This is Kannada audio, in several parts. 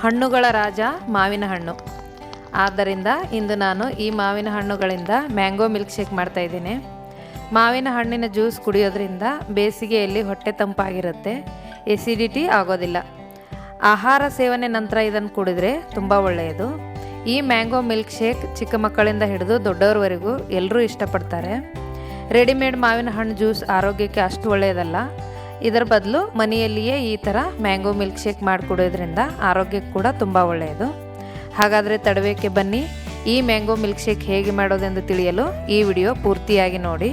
ಹಣ್ಣುಗಳ ರಾಜ ಮಾವಿನ ಹಣ್ಣು. ಆದ್ದರಿಂದ ಇಂದು ನಾನು ಈ ಮಾವಿನ ಹಣ್ಣುಗಳಿಂದ ಮ್ಯಾಂಗೋ ಮಿಲ್ಕ್ ಶೇಕ್ ಮಾಡ್ತಾಯಿದ್ದೀನಿ. ಮಾವಿನ ಹಣ್ಣಿನ ಜ್ಯೂಸ್ ಕುಡಿಯೋದ್ರಿಂದ ಬೇಸಿಗೆಯಲ್ಲಿ ಹೊಟ್ಟೆ ತಂಪಾಗಿರುತ್ತೆ, ಎಸಿಡಿಟಿ ಆಗೋದಿಲ್ಲ. ಆಹಾರ ಸೇವನೆ ನಂತರ ಇದನ್ನು ಕುಡಿದ್ರೆ ತುಂಬ ಒಳ್ಳೆಯದು. ಈ ಮ್ಯಾಂಗೋ ಮಿಲ್ಕ್ ಶೇಕ್ ಚಿಕ್ಕ ಮಕ್ಕಳಿಂದ ಹಿಡಿದು ದೊಡ್ಡವರವರೆಗೂ ಎಲ್ಲರೂ ಇಷ್ಟಪಡ್ತಾರೆ. ರೆಡಿಮೇಡ್ ಮಾವಿನ ಹಣ್ಣು ಜ್ಯೂಸ್ ಆರೋಗ್ಯಕ್ಕೆ ಅಷ್ಟು ಒಳ್ಳೆಯದಲ್ಲ. ಇದರ ಬದಲು ಮನೆಯಲ್ಲಿಯೇ ಈ ಥರ ಮ್ಯಾಂಗೋ ಮಿಲ್ಕ್ ಶೇಕ್ ಮಾಡಿ ಕುಡಿಯೋದ್ರಿಂದ ಆರೋಗ್ಯಕ್ಕೆ ಕೂಡ ತುಂಬ ಒಳ್ಳೆಯದು. ಹಾಗಾದರೆ ತಡವೇಕೆ ಬನ್ನಿ, ಈ ಮ್ಯಾಂಗೋ ಮಿಲ್ಕ್ ಶೇಕ್ ಹೇಗೆ ಮಾಡೋದೆಂದು ತಿಳಿಯಲು ಈ ವಿಡಿಯೋ ಪೂರ್ತಿಯಾಗಿ ನೋಡಿ.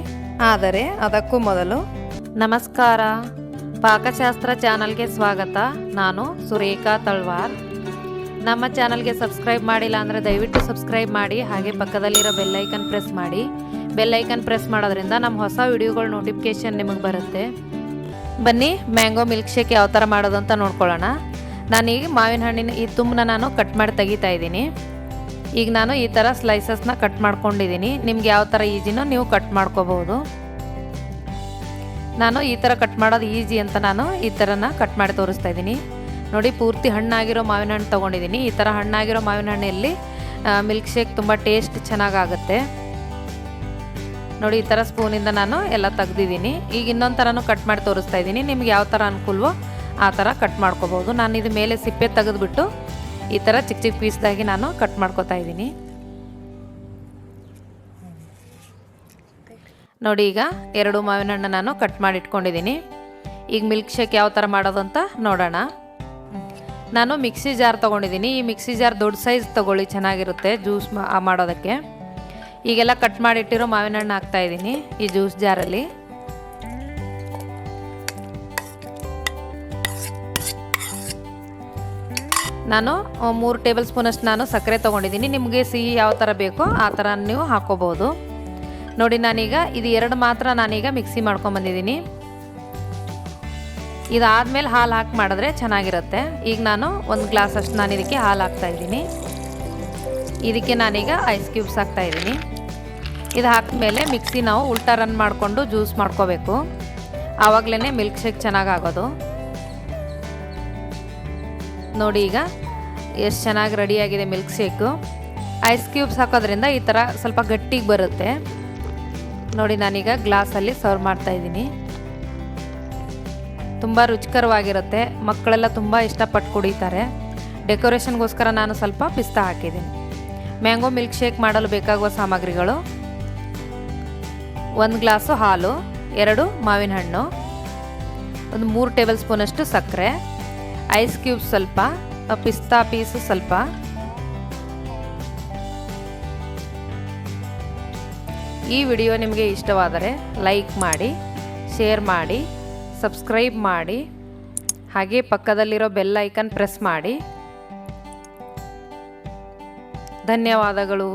ಆದರೆ ಅದಕ್ಕೂ ಮೊದಲು ನಮಸ್ಕಾರ, ಪಾಕಶಾಸ್ತ್ರ ಚಾನಲ್ಗೆ ಸ್ವಾಗತ. ನಾನು ಸುರೇಖಾ ತಳ್ವಾರ್. ನಮ್ಮ ಚಾನಲ್ಗೆ ಸಬ್ಸ್ಕ್ರೈಬ್ ಮಾಡಿಲ್ಲ ಅಂದರೆ ದಯವಿಟ್ಟು ಸಬ್ಸ್ಕ್ರೈಬ್ ಮಾಡಿ, ಹಾಗೆ ಪಕ್ಕದಲ್ಲಿರೋ ಬೆಲ್ಲೈಕನ್ ಪ್ರೆಸ್ ಮಾಡಿ. ಬೆಲ್ಲೈಕನ್ ಪ್ರೆಸ್ ಮಾಡೋದ್ರಿಂದ ನಮ್ಮ ಹೊಸ ವಿಡಿಯೋಗಳ ನೋಟಿಫಿಕೇಷನ್ ನಿಮಗೆ ಬರುತ್ತೆ. ಬನ್ನಿ ಮ್ಯಾಂಗೋ ಮಿಲ್ಕ್ ಶೇಕ್ ಯಾವ ಥರ ಮಾಡೋದು ಅಂತ ನೋಡ್ಕೊಳ್ಳೋಣ. ನಾನೀಗ ಮಾವಿನ ಹಣ್ಣಿನ ಈ ತುಂಬನ್ನ ನಾನು ಕಟ್ ಮಾಡಿ ತೆಗಿತಾ ಇದ್ದೀನಿ. ಈಗ ನಾನು ಈ ಥರ ಸ್ಲೈಸಸ್ನ ಕಟ್ ಮಾಡ್ಕೊಂಡಿದ್ದೀನಿ. ನಿಮ್ಗೆ ಯಾವ ಥರ ಈಜಿನೋ ನೀವು ಕಟ್ ಮಾಡ್ಕೋಬಹುದು. ನಾನು ಈ ಥರ ಕಟ್ ಮಾಡೋದು ಈಜಿ ಅಂತ ನಾನು ಈ ಥರನ ಕಟ್ ಮಾಡಿ ತೋರಿಸ್ತಾ ಇದ್ದೀನಿ. ನೋಡಿ, ಪೂರ್ತಿ ಹಣ್ಣಾಗಿರೋ ಮಾವಿನ ಹಣ್ಣು ತೊಗೊಂಡಿದ್ದೀನಿ. ಈ ಥರ ಹಣ್ಣಾಗಿರೋ ಮಾವಿನ ಹಣ್ಣಲ್ಲಿ ಮಿಲ್ಕ್ ಶೇಕ್ ತುಂಬ ಟೇಸ್ಟ್ ಚೆನ್ನಾಗಾಗುತ್ತೆ. ನೋಡಿ, ಈ ಥರ ಸ್ಪೂನಿಂದ ನಾನು ಎಲ್ಲ ತೆಗ್ದಿದ್ದೀನಿ. ಈಗ ಇನ್ನೊಂದು ಥರನೂ ಕಟ್ ಮಾಡಿ ತೋರಿಸ್ತಾ ಇದ್ದೀನಿ. ನಿಮ್ಗೆ ಯಾವ ಥರ ಅನುಕೂಲವೋ ಆ ಥರ ಕಟ್ ಮಾಡ್ಕೋಬೋದು. ನಾನು ಇದು ಮೇಲೆ ಸಿಪ್ಪೆ ತೆಗೆದುಬಿಟ್ಟು ಈ ಥರ ಚಿಕ್ಕ ಚಿಕ್ಕ ಪೀಸ್ದಾಗಿ ನಾನು ಕಟ್ ಮಾಡ್ಕೋತಾ ಇದ್ದೀನಿ. ನೋಡಿ, ಈಗ 2 ಮಾವಿನ ಹಣ್ಣು ನಾನು ಕಟ್ ಮಾಡಿ ಇಟ್ಕೊಂಡಿದ್ದೀನಿ. ಈಗ ಮಿಲ್ಕ್ ಶೇಕ್ ಯಾವ ಥರ ಮಾಡೋದು ಅಂತ ನೋಡೋಣ. ನಾನು ಮಿಕ್ಸಿ ಜಾರ್ ತೊಗೊಂಡಿದ್ದೀನಿ. ಈ ಮಿಕ್ಸಿ ಜಾರ್ ದೊಡ್ಡ ಸೈಜ್ ತೊಗೊಳ್ಳಿ, ಚೆನ್ನಾಗಿರುತ್ತೆ ಜ್ಯೂಸ್ ಮಾಡೋದಕ್ಕೆ. ಈಗೆಲ್ಲ ಕಟ್ ಮಾಡಿಟ್ಟಿರೋ ಮಾವಿನ ಹಣ್ಣು ಹಾಕ್ತಾಯಿದ್ದೀನಿ ಈ ಜ್ಯೂಸ್ ಜಾರಲ್ಲಿ. ನಾನು 3 ಟೇಬಲ್ ಸ್ಪೂನಷ್ಟು ನಾನು ಸಕ್ಕರೆ ತೊಗೊಂಡಿದ್ದೀನಿ. ನಿಮಗೆ ಸಿಹಿ ಯಾವ ಥರ ಬೇಕೋ ಆ ಥರ ನೀವು ಹಾಕ್ಕೋಬೋದು. ನೋಡಿ, ನಾನೀಗ ಇದು 2 ಮಾತ್ರ ನಾನೀಗ ಮಿಕ್ಸಿ ಮಾಡ್ಕೊಂಬಂದಿದ್ದೀನಿ. ಇದಾದಮೇಲೆ ಹಾಲು ಹಾಕಿ ಮಾಡಿದ್ರೆ ಚೆನ್ನಾಗಿರುತ್ತೆ. ಈಗ ನಾನು 1 ಗ್ಲಾಸ್ ಅಷ್ಟು ನಾನು ಇದಕ್ಕೆ ಹಾಲು ಹಾಕ್ತಾಯಿದ್ದೀನಿ. ಇದಕ್ಕೆ ನಾನೀಗ ಐಸ್ ಕ್ಯೂಬ್ಸ್ ಹಾಕ್ತಾಯಿದ್ದೀನಿ. ಇದು ಹಾಕಿದ್ಮೇಲೆ ಮಿಕ್ಸಿ ನಾವು ಉಲ್ಟಾ ರನ್ ಮಾಡಿಕೊಂಡು ಜ್ಯೂಸ್ ಮಾಡ್ಕೋಬೇಕು. ಆವಾಗಲೇ ಮಿಲ್ಕ್ ಶೇಕ್ ಚೆನ್ನಾಗಾಗೋದು. ನೋಡಿ, ಈಗ ಎಷ್ಟು ಚೆನ್ನಾಗಿ ರೆಡಿಯಾಗಿದೆ ಮಿಲ್ಕ್ ಶೇಕು. ಐಸ್ ಕ್ಯೂಬ್ಸ್ ಹಾಕೋದ್ರಿಂದ ಈ ಥರ ಸ್ವಲ್ಪ ಗಟ್ಟಿಗೆ ಬರುತ್ತೆ. ನೋಡಿ, ನಾನೀಗ ಗ್ಲಾಸಲ್ಲಿ ಸರ್ವ್ ಮಾಡ್ತಾಯಿದ್ದೀನಿ. ತುಂಬ ರುಚಿಕರವಾಗಿರುತ್ತೆ. ಮಕ್ಕಳೆಲ್ಲ ತುಂಬ ಇಷ್ಟಪಟ್ಟು ಕುಡಿತಾರೆ. ಡೆಕೋರೇಷನ್ಗೋಸ್ಕರ ನಾನು ಸ್ವಲ್ಪ ಪಿಸ್ತಾ ಹಾಕಿದ್ದೀನಿ. ಮ್ಯಾಂಗೋ ಮಿಲ್ಕ್ ಶೇಕ್ ಮಾಡಲು ಬೇಕಾಗುವ ಸಾಮಗ್ರಿಗಳು: 1 ಗ್ಲಾಸು ಹಾಲು, 2 ಮಾವಿನ ಹಣ್ಣು, 3 ಟೇಬಲ್ ಸ್ಪೂನಷ್ಟು ಸಕ್ಕರೆ, ಐಸ್ ಕ್ಯೂಬ್ಸ್ ಸ್ವಲ್ಪ, ಪಿಸ್ತಾ ಪೀಸು ಸ್ವಲ್ಪ. ಈ ವಿಡಿಯೋ ನಿಮಗೆ ಇಷ್ಟವಾದರೆ ಲೈಕ್ ಮಾಡಿ, ಶೇರ್ ಮಾಡಿ, ಸಬ್ಸ್ಕ್ರೈಬ್ ಮಾಡಿ, ಹಾಗೆ ಪಕ್ಕದಲ್ಲಿರೋ ಬೆಲ್ ಐಕನ್ ಪ್ರೆಸ್ ಮಾಡಿ. ಧನ್ಯವಾದಗಳು.